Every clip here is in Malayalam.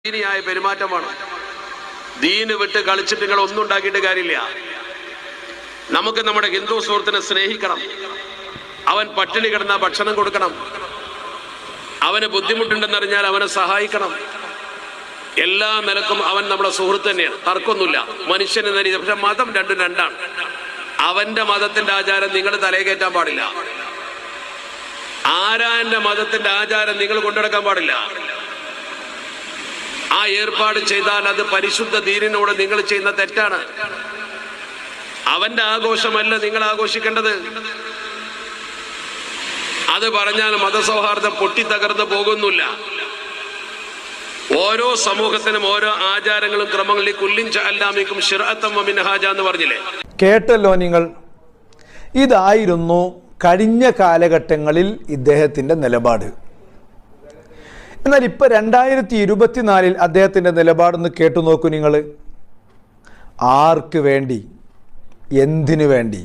ദീനിയായ പെരുമാറ്റമാണ്. ദീന് വിട്ട് കളിച്ചിട്ട് നിങ്ങൾ ഒന്നും ഉണ്ടാക്കിയിട്ട് കാര്യമില്ല. നമുക്ക് നമ്മുടെ ഹിന്ദു സുഹൃത്തിനെ സ്നേഹിക്കണം. അവൻ പട്ടിണി കിടന്ന ഭക്ഷണം കൊടുക്കണം. അവന് ബുദ്ധിമുട്ടുണ്ടെന്നറിഞ്ഞാൽ അവനെ സഹായിക്കണം. എല്ലാ നിലക്കും അവൻ നമ്മുടെ സുഹൃത്ത് തന്നെയാണ്, തർക്കമൊന്നുമില്ല. മനുഷ്യന് നരി. പക്ഷെ മതം രണ്ടും രണ്ടാണ്. അവന്റെ മതത്തിന്റെ ആചാരം നിങ്ങൾ തലയെ കയറ്റാൻ പാടില്ല. ആരാന്റെ മതത്തിന്റെ ആചാരം നിങ്ങൾ കൊണ്ടുനടക്കാൻ പാടില്ല. ആ ഏർപ്പാട് ചെയ്താൽ അത് പരിശുദ്ധ ദീനിനോട് നിങ്ങൾ ചെയ്യുന്ന തെറ്റാണ്. അവന്റെ ആഘോഷമല്ല നിങ്ങൾ ആഘോഷിക്കേണ്ടത്. അത് പറഞ്ഞാൽ മതസൗഹാർദ്ദം പൊട്ടിത്തകർന്ന് പോകുന്നില്ല. ഓരോ സമൂഹത്തിനും ഓരോ ആചാരങ്ങളും ക്രമങ്ങളിൽ കുല്ലിൻ ജഅൽനാമിക്കും ശിർഅത്തൻ വമിൻഹാജ എന്ന് പറഞ്ഞില്ലേ? കേട്ടല്ലോ നിങ്ങൾ. ഇതായിരുന്നു കഴിഞ്ഞ കാലഘട്ടങ്ങളിൽ ഇദ്ദേഹത്തിൻ്റെ നിലപാട്. എന്നാൽ ഇപ്പം 2024 അദ്ദേഹത്തിൻ്റെ നിലപാടൊന്ന് കേട്ടു നോക്കൂ നിങ്ങൾ. ആർക്ക് വേണ്ടി, എന്തിനു വേണ്ടി?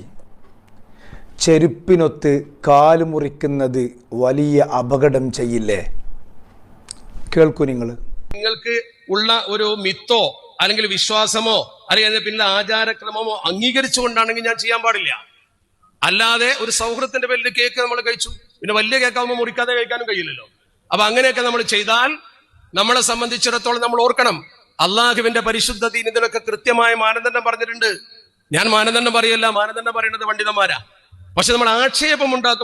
ചെരുപ്പിനൊത്ത് കാല് മുറിക്കുന്നത് വലിയ അപകടം ചെയ്യില്ലേ? കേൾക്കൂ നിങ്ങൾ. നിങ്ങൾക്ക് ഉള്ള ഒരു മിത്തോ അല്ലെങ്കിൽ വിശ്വാസമോ അല്ലെങ്കിൽ പിന്നെ ആചാരക്രമമോ അംഗീകരിച്ചുകൊണ്ടാണെങ്കിൽ ഞാൻ ചെയ്യാൻ പാടില്ല. അല്ലാതെ ഒരു സൗഹൃദത്തിന്റെ പേരിൽ കേക്ക് നമ്മൾ കഴിച്ചു, പിന്നെ വലിയ കേക്കാവുമ്പോൾ മുറിക്കാതെ കഴിക്കാനും കഴിയില്ലല്ലോ. അപ്പൊ അങ്ങനെയൊക്കെ നമ്മൾ ചെയ്താൽ നമ്മളെ സംബന്ധിച്ചിടത്തോളം നമ്മൾ ഓർക്കണം, അള്ളാഹുവിന്റെ പരിശുദ്ധ ദീൻ ഇതിനൊക്കെ കൃത്യമായ മാനദണ്ഡം പറഞ്ഞിട്ടുണ്ട്. ഞാൻ മാനദണ്ഡം പറയല്ല, മാനദണ്ഡം പറയുന്നത് പണ്ഡിതന്മാരാ. പക്ഷെ നമ്മൾ ആക്ഷേപം ഉണ്ടാക്കുമ്പോൾ